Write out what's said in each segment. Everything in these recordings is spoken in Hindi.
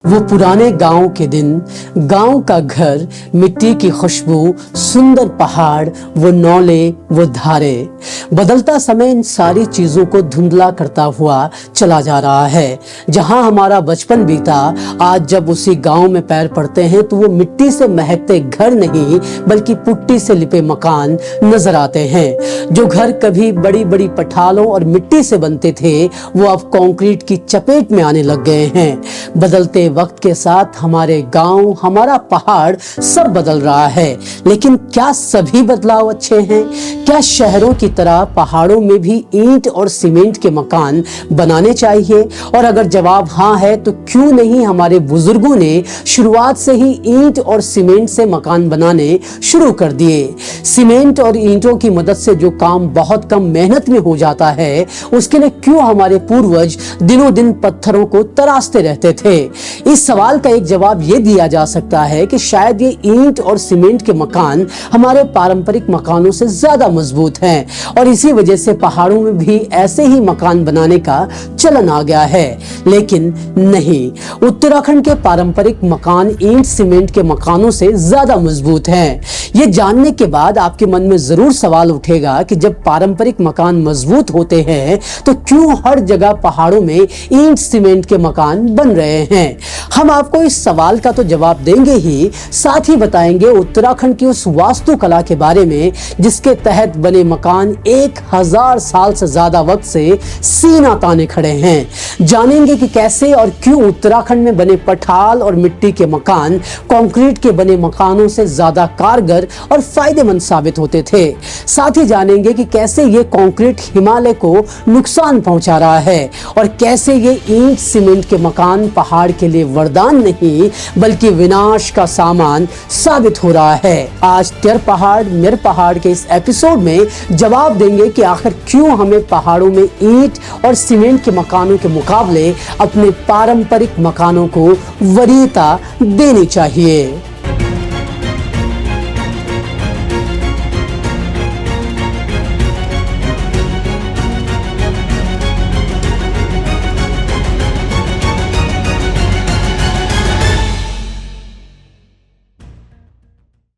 वो पुराने गांव के दिन, गांव का घर, मिट्टी की खुशबू, सुंदर पहाड़, वो नौले, वो धारे। बदलता समय इन सारी चीजों को धुंधला करता हुआ चला जा रहा है। जहां हमारा बचपन बीता, आज जब उसी गांव में पैर पड़ते हैं तो वो मिट्टी से महकते घर नहीं बल्कि पुट्टी से लिपे मकान नजर आते हैं। जो घर कभी बड़ी बड़ी पठालों और मिट्टी से बनते थे वो अब कंक्रीट की चपेट में आने लग गए हैं। बदलते वक्त के साथ हमारे गांव, हमारा पहाड़ सब बदल रहा है, लेकिन क्या सभी बदलाव अच्छे हैं? क्या शहरों की तरह पहाड़ों में भी ईंट और सीमेंट के मकान बनाने चाहिए? और अगर जवाब हाँ है तो क्यों नहीं हमारे बुजुर्गों ने शुरुआत से ही ईंट और सीमेंट से मकान बनाने शुरू कर दिए। सीमेंट और ईंटों की मदद से जो काम बहुत कम मेहनत में हो जाता है, उसके लिए क्यों हमारे पूर्वज दिनों दिन पत्थरों को तराशते रहते थे? इस सवाल का एक जवाब ये दिया जा सकता है कि शायद ये ईंट और सीमेंट के मकान हमारे पारंपरिक मकानों से ज्यादा मजबूत हैं और इसी वजह से पहाड़ों में भी ऐसे ही मकान बनाने का चलन आ गया है। लेकिन नहीं, उत्तराखंड के पारंपरिक मकान ईंट सीमेंट के मकानों से ज्यादा मजबूत हैं। ये जानने के बाद आपके मन में जरूर सवाल उठेगा कि जब पारंपरिक मकान मजबूत होते हैं तो क्यों हर जगह पहाड़ों में ईंट सीमेंट के मकान बन रहे हैं? हम आपको इस सवाल का तो जवाब देंगे ही, साथ ही बताएंगे उत्तराखंड की उस वास्तुकला के बारे में जिसके तहत बने मकान 1000 साल से ज्यादा वक्त से सीना ताने खड़े हैं। जानेंगे कि कैसे और क्यों उत्तराखंड में बने पठाल और मिट्टी के मकान कंक्रीट के बने मकानों से ज्यादा कारगर और फायदेमंद साबित होते थे। साथ ही जानेंगे कि कैसे ये कंक्रीट हिमालय को नुकसान पहुंचा रहा है और कैसे ये ईंट सीमेंट के मकान पहाड़ के लिए वरदान नहीं बल्कि विनाश का सामान साबित हो रहा है। आज तेर पहाड़ मेर पहाड़ के इस एपिसोड में जवाब देंगे कि आखिर क्यों हमें पहाड़ों में ईंट और सीमेंट के मकानों के मुकाबले अपने पारंपरिक मकानों को वरीयता देनी चाहिए।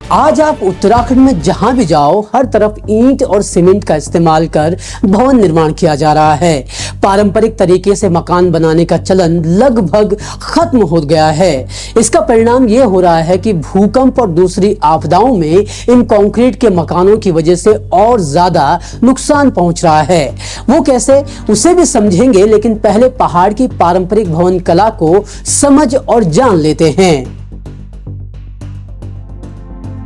आज आप उत्तराखंड में जहां भी जाओ, हर तरफ ईंट और सीमेंट का इस्तेमाल कर भवन निर्माण किया जा रहा है। पारंपरिक तरीके से मकान बनाने का चलन लगभग खत्म हो गया है। इसका परिणाम ये हो रहा है कि भूकंप और दूसरी आपदाओं में इन कंक्रीट के मकानों की वजह से और ज्यादा नुकसान पहुंच रहा है। वो कैसे, उसे भी समझेंगे, लेकिन पहले पहाड़ की पारंपरिक भवन कला को समझ और जान लेते हैं।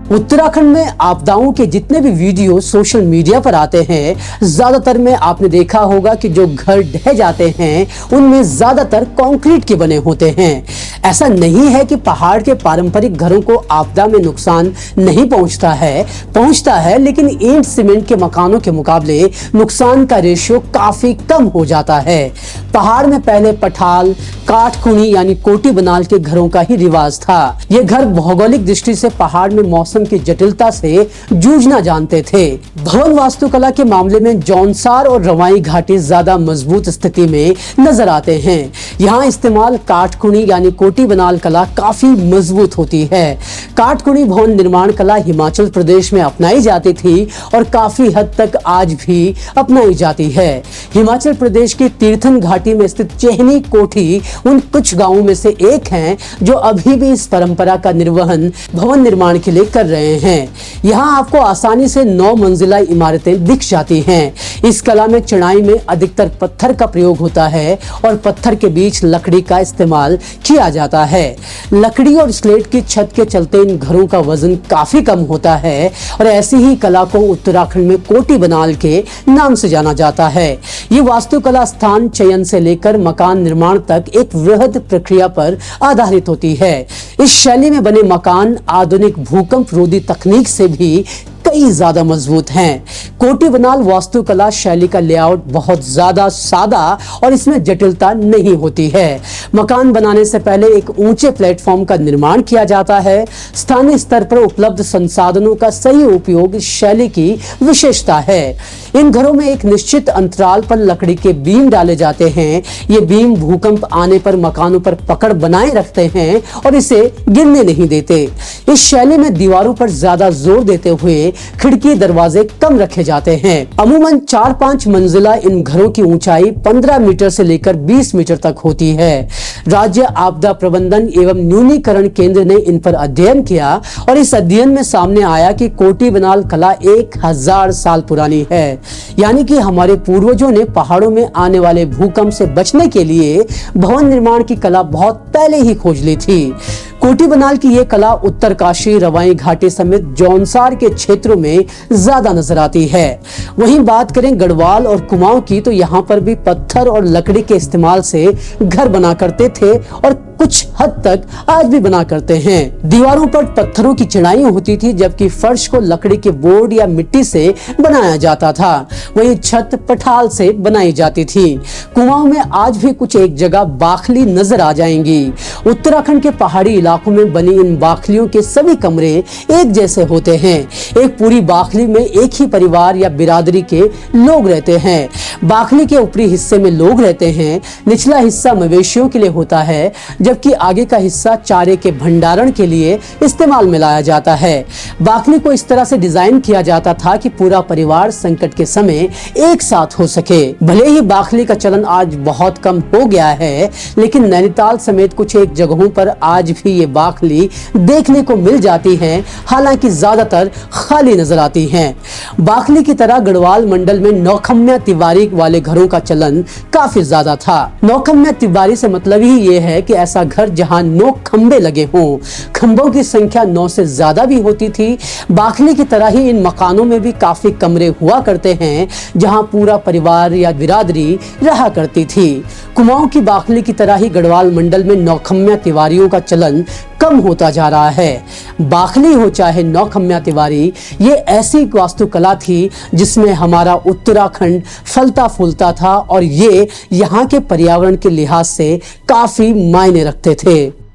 उत्तराखंड में आपदाओं के जितने भी वीडियो सोशल मीडिया पर आते हैं, ज्यादातर में आपने देखा होगा कि जो घर ढह जाते हैं उनमें ज्यादातर कंक्रीट के बने होते हैं। ऐसा नहीं है कि पहाड़ के पारंपरिक घरों को आपदा में नुकसान नहीं पहुंचता है, लेकिन ईंट सीमेंट के मकानों के मुकाबले नुकसान का रेशियो काफी कम हो जाता है। पहाड़ में पहले पठाल, काठकुनी यानी कोटी बनाल के घरों का ही रिवाज था। ये घर भौगोलिक दृष्टि से पहाड़ में मौसम की जटिलता से जूझना जानते थे। भवन वास्तुकला के मामले में जौनसार और रवाई घाटी ज्यादा मजबूत स्थिति में नजर आते हैं। यहाँ इस्तेमाल काठकुनी यानी कोटी बनाल कला काफी मजबूत होती है। काठकुनी भवन निर्माण कला हिमाचल प्रदेश में अपनाई जाती थी और काफी हद तक आज भी अपनाई जाती है। हिमाचल प्रदेश की तीर्थन घाटी में स्थित चेहनी कोठी उन कुछ गांवों में से एक है जो अभी भी इस परंपरा का निर्वहन भवन निर्माण के लिए कर रहे हैं। यहाँ आपको आसानी से 9 मंजिला इमारतें दिख जाती हैं। इस कला में चढ़ाई में अधिकतर पत्थर का प्रयोग होता है और पत्थर के बीच लकड़ी का इस्तेमाल किया जाता है। लकड़ी और स्लेट की छत के चलते इन घरों का वजन काफी कम होता है और ऐसी ही कला को उत्तराखंड में कोटी बनाल के नाम से जाना जाता है। ये वास्तुकला स्थान चयन से लेकर मकान निर्माण तक एक वृहद प्रक्रिया पर आधारित होती है। इस शैली में बने मकान आधुनिक भूकंप रोधी तकनीक से भी कई ज्यादा मजबूत हैं। कोटी बनाल वास्तुकला शैली का लेआउट बहुत ज्यादा सादा और इसमें जटिलता नहीं होती है। मकान बनाने से पहले एक ऊंचे प्लेटफॉर्म का निर्माण किया जाता है। स्थानीय स्तर पर उपलब्ध संसाधनों का सही उपयोग इस शैली की विशेषता है। इन घरों में एक निश्चित अंतराल पर लकड़ी के बीम डाले जाते हैं। ये बीम भूकंप आने पर मकानों पर पकड़ बनाए रखते हैं और इसे गिरने नहीं देते। इस शैली में दीवारों पर ज्यादा जोर देते हुए खिड़की दरवाजे कम रखे जाते हैं। अमूमन 4-5 मंजिला इन घरों की ऊंचाई 15 मीटर से लेकर 20 मीटर तक होती है। राज्य आपदा प्रबंधन एवं न्यूनीकरण केंद्र ने इन पर अध्ययन किया और इस अध्ययन में सामने आया कि कोटी बनाल कला 1000 साल पुरानी है। यानी कि हमारे पूर्वजों ने पहाड़ों में आने वाले भूकंप से बचने के लिए भवन निर्माण की कला बहुत पहले ही खोज ली थी। कोटी बनाल की यह कला उत्तरकाशी, रवाई घाटी समेत जौनसार के क्षेत्रों में ज्यादा नजर आती है। वहीं बात करें गढ़वाल और कुमाऊं की, तो यहाँ पर भी पत्थर और लकड़ी के इस्तेमाल से घर बना करते थे और कुछ हद तक आज भी बना करते हैं। दीवारों पर पत्थरों की चिनाई होती थी, जबकि फर्श को लकड़ी के बोर्ड या मिट्टी से बनाया जाता था। वहीं छत पठाल से बनाई जाती थी। कुमाऊं में आज भी कुछ एक जगह बाखली नजर आ जाएंगी। उत्तराखंड के पहाड़ी इलाकों में बनी इन बाखलियों के सभी कमरे एक जैसे होते हैं। एक पूरी बाखली में एक ही परिवार या बिरादरी के लोग रहते हैं। बाखली के ऊपरी हिस्से में लोग रहते हैं। निचला हिस्सा मवेशियों के लिए होता है, जबकि आगे का हिस्सा चारे के भंडारण के लिए इस्तेमाल में लाया जाता है। बाखली को इस तरह से डिजाइन किया जाता था कि पूरा परिवार संकट के समय एक साथ हो सके। भले ही बाखली का चलन आज बहुत कम हो गया है, लेकिन नैनीताल समेत कुछ एक जगहों पर आज भी ये बाखली देखने को मिल जाती है, हालांकि ज्यादातर खाली नजर आती हैं। बाखली की तरह गढ़वाल मंडल में नौखम्या तिवारी वाले घरों का चलन काफी ज्यादा था। नौखम्या तिवारी से मतलब ही ये है कि ऐसा घर जहां 9 खंबे लगे हों। खंबों की संख्या 9 से ज्यादा भी होती थी। बाखली की तरह ही इन मकानों में भी काफी कमरे हुआ करते हैं, जहां पूरा परिवार या बिरादरी रहा करती थी। कुमाऊं की बाखली की तरह ही गढ़वाल मंडल में नौखम्या तिवारियों का चलन कम होता जा रहा है। बाखली हो चाहे नौखम्या तिवारी, ये ऐसी वास्तुकला थी जिसमें हमारा उत्तराखंड फलता फूलता था और ये यहाँ के पर्यावरण के लिहाज से काफी मायने रखते थे।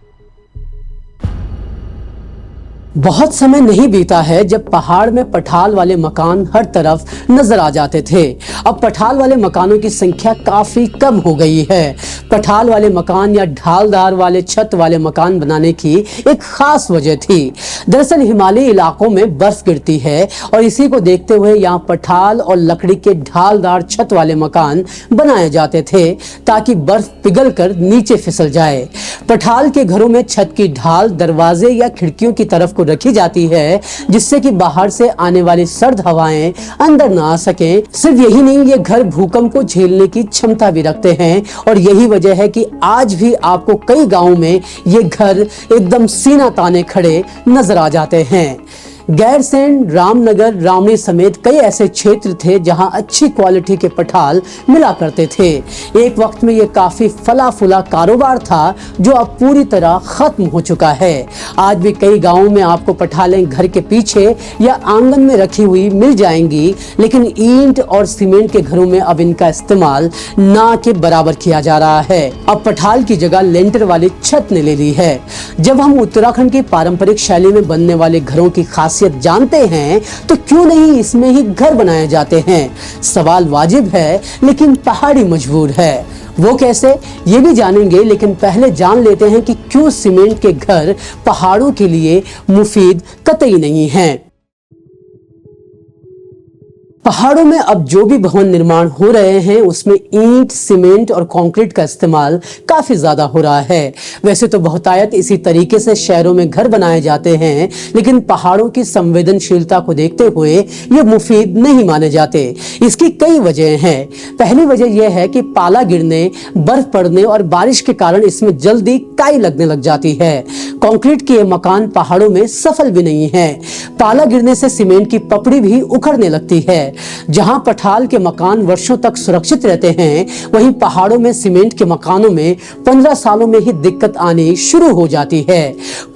बहुत समय नहीं बीता है जब पहाड़ में पठाल वाले मकान हर तरफ नजर आ जाते थे। अब पठाल वाले मकानों की संख्या काफी कम हो गई है। पठाल वाले मकान या ढालदार वाले छत वाले मकान बनाने की एक खास वजह थी। दरअसल हिमालयी इलाकों में बर्फ गिरती है और इसी को देखते हुए यहाँ पठाल और लकड़ी के ढालदार छत वाले मकान बनाए जाते थे, ताकि बर्फ पिघल कर नीचे फिसल जाए। पठाल के घरों में छत की ढाल दरवाजे या खिड़कियों की तरफ रखी जाती है, जिससे कि बाहर से आने वाली सर्द हवाएं अंदर ना आ सके। सिर्फ यही नहीं, ये घर भूकंप को झेलने की क्षमता भी रखते हैं और यही वजह है कि आज भी आपको कई गांवों में ये घर एकदम सीना ताने खड़े नजर आ जाते हैं। गैरसैंण, रामनगर, रामनी समेत कई ऐसे क्षेत्र थे जहां अच्छी क्वालिटी के पठाल मिला करते थे। एक वक्त में ये काफी फला फूला कारोबार था, जो अब पूरी तरह खत्म हो चुका है। आज भी कई गांवों में आपको पठालें घर के पीछे या आंगन में रखी हुई मिल जाएंगी, लेकिन ईंट और सीमेंट के घरों में अब इनका इस्तेमाल ना के बराबर किया जा रहा है। अब पठाल की जगह लेंटर वाली छत ने ले ली है। जब हम उत्तराखंड की पारंपरिक शैली में बनने वाले घरों की खासियत जानते हैं, तो क्यों नहीं इसमें ही घर बनाए जाते हैं। सवाल वाजिब है, लेकिन पहाड़ी मजबूर है। वो कैसे, ये भी जानेंगे, लेकिन पहले जान लेते हैं कि क्यों सीमेंट के घर पहाड़ों के लिए मुफीद कतई नहीं हैं। पहाड़ों में अब जो भी भवन निर्माण हो रहे हैं, उसमें ईंट, सीमेंट और कंक्रीट का इस्तेमाल काफी ज्यादा हो रहा है। वैसे तो बहुतायत इसी तरीके से शहरों में घर बनाए जाते हैं, लेकिन पहाड़ों की संवेदनशीलता को देखते हुए ये मुफीद नहीं माने जाते। इसकी कई वजह हैं। पहली वजह यह है कि पाला गिरने, बर्फ पड़ने और बारिश के कारण इसमें जल्दी काई लगने लग जाती है। कंक्रीट के मकान पहाड़ों में सफल भी नहीं है। पाला गिरने से सीमेंट की पपड़ी भी उखड़ने लगती है। जहां पठाल के मकान वर्षों तक सुरक्षित रहते हैं, वहीं पहाड़ों में सीमेंट के मकानों में 15 सालों में ही दिक्कत आनी शुरू हो जाती है।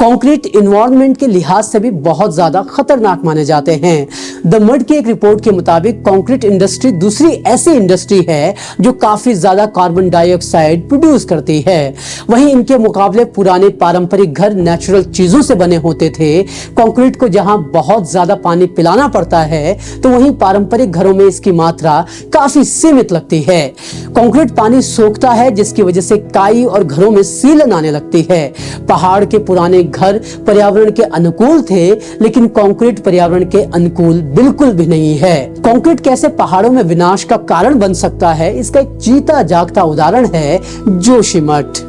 कंक्रीट एनवायरनमेंट के लिहाज से भी बहुत ज्यादा खतरनाक माने जाते हैं। द मड की एक रिपोर्ट के मुताबिक कंक्रीट इंडस्ट्री दूसरी ऐसी इंडस्ट्री है जो काफी ज्यादा कार्बन डाइऑक्साइड प्रोड्यूस करती है। वहीं इनके मुकाबले पुराने पारंपरिक घर नेचुरल चीजों से बने होते थे। कंक्रीट को जहां बहुत ज्यादा पानी पिलाना पड़ता है तो वहीं पारंपरिक घरों में इसकी मात्रा काफी सीमित लगती है। कंक्रीट पानी सोखता है जिसकी वजह से काई और घरों में सीलन आने लगती है। पहाड़ के पुराने घर पर्यावरण के अनुकूल थे, लेकिन कंक्रीट पर्यावरण के अनुकूल बिल्कुल भी नहीं है। कंक्रीट कैसे पहाड़ों में विनाश का कारण बन सकता है, इसका एक जीता जागता उदाहरण है जोशीमठ।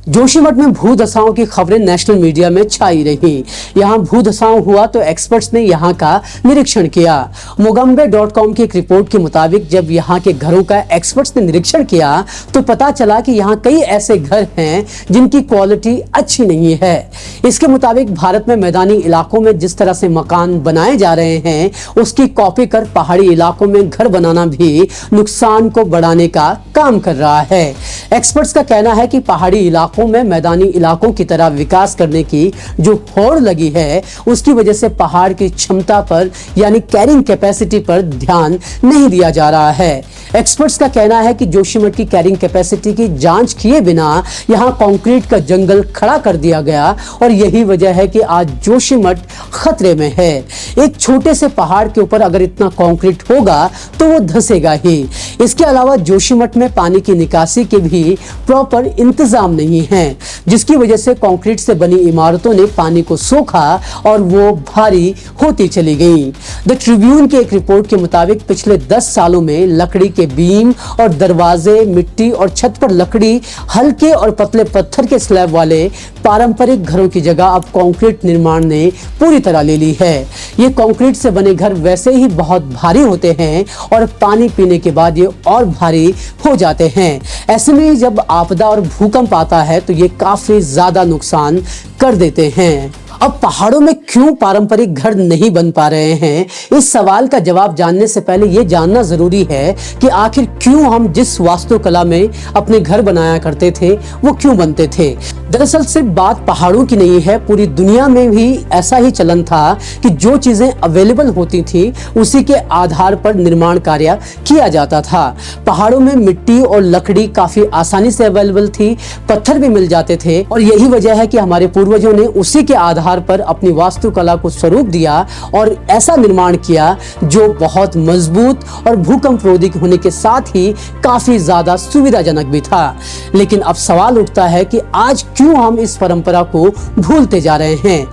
जोशीमठ में भूधसाओं की खबरें नेशनल मीडिया में छाई रही। यहाँ भूधसाओं हुआ तो एक्सपर्ट्स ने यहाँ का निरीक्षण किया। मोगम्बे.com की एक रिपोर्ट के मुताबिक जब यहाँ के घरों का एक्सपर्ट्स ने निरीक्षण किया तो पता चला कि यहाँ कई ऐसे घर हैं जिनकी क्वालिटी अच्छी नहीं है। इसके मुताबिक भारत में मैदानी इलाकों में जिस तरह से मकान बनाए जा रहे हैं उसकी कॉपी कर पहाड़ी इलाकों में घर बनाना भी नुकसान को बढ़ाने का काम कर रहा है। एक्सपर्ट्स का कहना है कि पहाड़ी इलाकों में मैदानी इलाकों की तरह विकास करने की जो होड़ लगी है उसकी वजह से पहाड़ की क्षमता पर यानी कैरिंग कैपेसिटी पर ध्यान नहीं दिया जा रहा है। एक्सपर्ट्स का कहना है कि जोशीमठ की कैरिंग कैपेसिटी की जांच किए बिना यहां कंक्रीट का जंगल खड़ा कर दिया गया और यही वजह है कि आज जोशीमठ खतरे में है। एक छोटे से पहाड़ के ऊपर अगर इतना कंक्रीट होगा तो वो धंसेगा ही। इसके अलावा जोशीमठ में पानी की निकासी के भी प्रॉपर इंतजाम नहीं है, जिसकी वजह से कंक्रीट से बनी इमारतों ने पानी को सोखा और वो भारी होती चली गई। द ट्रिब्यून की एक रिपोर्ट के मुताबिक पिछले 10 सालों में लकड़ी के बीम और दरवाजे, मिट्टी और छत पर लकड़ी, हल्के और पतले पत्थर के स्लैब वाले पारंपरिक घरों की जगह अब कंक्रीट निर्माण ने पूरी तरह ले ली है। ये कंक्रीट से बने घर वैसे ही बहुत भारी होते हैं और पानी पीने के बाद ये और भारी हो जाते हैं। ऐसे में जब आपदा और भूकंप आता है तो ये काफी ज्यादा नुकसान कर देते हैं। अब पहाड़ों में क्यों पारंपरिक घर नहीं बन पा रहे हैं, इस सवाल का जवाब जानने से पहले ये जानना जरूरी है कि आखिर क्यों हम जिस वास्तुकला में अपने घर बनाया करते थे वो क्यों बनते थे। दरअसल सिर्फ बात पहाड़ों की नहीं है, पूरी दुनिया में भी ऐसा ही चलन था कि जो चीजें अवेलेबल होती थी उसी के आधार पर निर्माण कार्य किया जाता था। पहाड़ों में मिट्टी और लकड़ी काफी आसानी से अवेलेबल थी, पत्थर भी मिल जाते थे और यही वजह है कि हमारे पूर्वजों ने उसी के आधार पर अपनी वास्तुकला को स्वरूप दिया और ऐसा निर्माण किया जो बहुत मजबूत और भूकंप रोधी होने के साथ ही काफी ज्यादा सुविधाजनक भी था। लेकिन अब सवाल उठता है कि आज क्यों हम इस परंपरा को भूलते जा रहे हैं।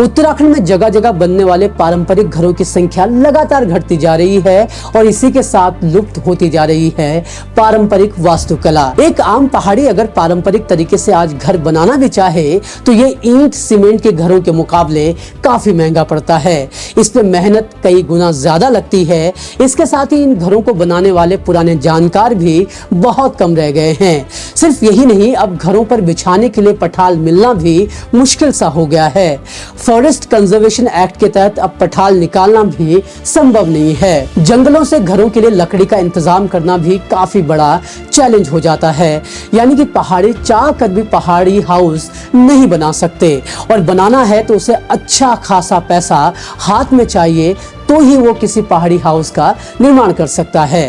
उत्तराखंड में जगह जगह बनने वाले पारंपरिक घरों की संख्या लगातार घटती जा रही है और इसी के साथ लुप्त होती जा रही है पारंपरिक वास्तुकला। एक आम पहाड़ी अगर पारंपरिक तरीके से आज घर बनाना भी चाहे तो ये ईंट सीमेंट के घरों के मुकाबले काफी महंगा पड़ता है। इस पे मेहनत कई गुना ज्यादा लगती है। इसके साथ ही इन घरों को बनाने वाले पुराने जानकार भी बहुत कम रह गए हैं। सिर्फ यही नहीं, अब घरों पर बिछाने के लिए पठाल मिलना भी मुश्किल सा हो गया है। फॉरेस्ट कंजर्वेशन एक्ट के तहत अब पठाल निकालना भी संभव नहीं है। जंगलों से घरों के लिए लकड़ी का इंतजाम करना भी काफी बड़ा चैलेंज हो जाता है। यानी कि पहाड़ी चाह कर भी पहाड़ी हाउस नहीं बना सकते और बनाना है तो उसे अच्छा खासा पैसा हाथ में चाहिए तो ही वो किसी पहाड़ी हाउस का निर्माण कर सकता है।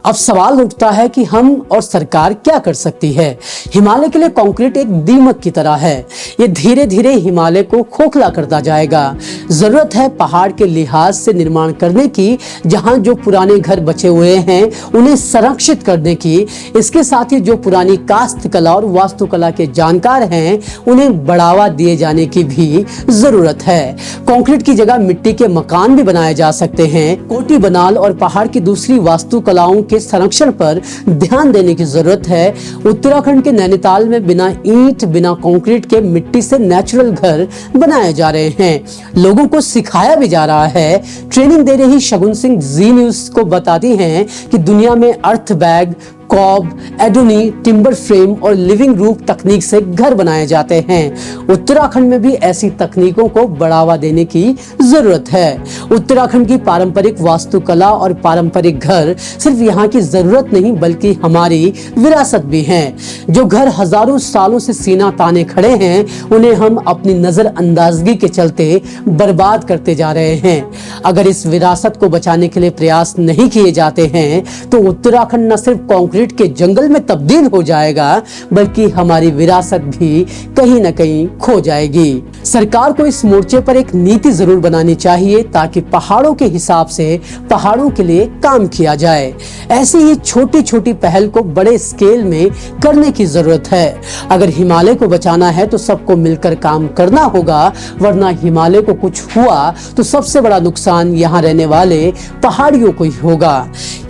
अब सवाल उठता है कि हम और सरकार क्या कर सकती है। हिमालय के लिए कंक्रीट एक दीमक की तरह है, ये धीरे धीरे हिमालय को खोखला करता जाएगा। जरूरत है पहाड़ के लिहाज से निर्माण करने की, जहां जो पुराने घर बचे हुए हैं उन्हें संरक्षित करने की। इसके साथ ही जो पुरानी कास्त कला और वास्तुकला के जानकार हैं उन्हें बढ़ावा दिए जाने की भी जरूरत है। कंक्रीट की जगह मिट्टी के मकान भी बनाए जा सकते हैं। कोटी बनाल और पहाड़ की दूसरी वास्तुकलाओं के संरक्षण पर ध्यान देने की जरूरत है। उत्तराखंड के नैनीताल में बिना ईंट बिना कंक्रीट के मिट्टी से नेचुरल घर बनाए जा रहे हैं। लोगों को सिखाया भी जा रहा है। ट्रेनिंग दे रही शगुन सिंह जी न्यूज को बताती हैं कि दुनिया में अर्थ बैग, कॉब, एडोनी, टिम्बर फ्रेम और लिविंग रूफ तकनीक से घर बनाए जाते हैं। उत्तराखंड में भी ऐसी तकनीकों को बढ़ावा देने की जरूरत है। उत्तराखंड की पारंपरिक वास्तुकला और पारंपरिक घर सिर्फ यहाँ की जरूरत नहीं बल्कि हमारी विरासत भी है। जो घर हजारों सालों से सीना ताने खड़े हैं, उन्हें हम अपनी नजरअंदाजगी के चलते बर्बाद करते जा रहे हैं। अगर इस विरासत को बचाने के लिए प्रयास नहीं किए जाते हैं तो उत्तराखंड न सिर्फ कंक्रीट के जंगल में तब्दील हो जाएगा बल्कि हमारी विरासत भी कहीं न कहीं खो जाएगी। सरकार को इस मोर्चे पर एक नीति जरूर बनानी चाहिए ताकि पहाड़ों के हिसाब से पहाड़ों के लिए काम किया जाए। ऐसी ही छोटी छोटी पहल को बड़े स्केल में करने की जरूरत है। अगर हिमालय को बचाना है तो सबको मिलकर काम करना होगा, वरना हिमालय को कुछ हुआ तो सबसे बड़ा नुकसान यहाँ रहने वाले पहाड़ियों को ही होगा।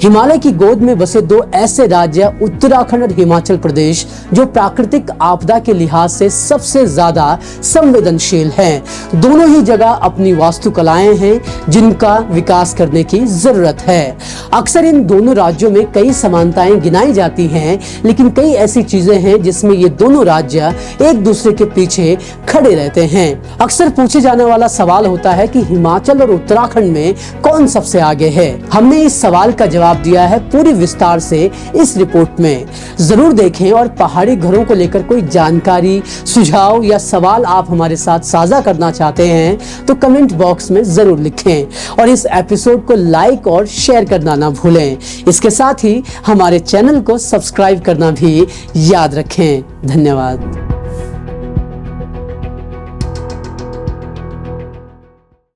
हिमालय की गोद में बसे दो ऐसे राज्य उत्तराखंड और हिमाचल प्रदेश जो प्राकृतिक आपदा के लिहाज से सबसे ज्यादा संवेदनशील हैं। दोनों ही जगह अपनी वास्तुकलाएं हैं जिनका विकास करने की जरूरत है। अक्सर इन दोनों राज्यों में कई समानताएं गिनाई जाती हैं, लेकिन कई ऐसी चीजें हैं जिसमें ये दोनों राज्य एक दूसरे के पीछे खड़े रहते हैं। अक्सर पूछे जाने वाला सवाल होता है कि हिमाचल और उत्तराखंड में कौन सबसे आगे है। हमने इस सवाल का जवाब दिया है पूरी विस्तार से इस रिपोर्ट में। जरूर देखें और पहाड़ी घरों को लेकर कोई जानकारी, सुझाव या सवाल आप हमारे साथ साझा करना चाहते हैं तो कमेंट बॉक्स में जरूर लिखें और इस एपिसोड को लाइक और शेयर करना ना भूलें। इसके साथ ही हमारे चैनल को सब्सक्राइब करना भी याद रखें। धन्यवाद।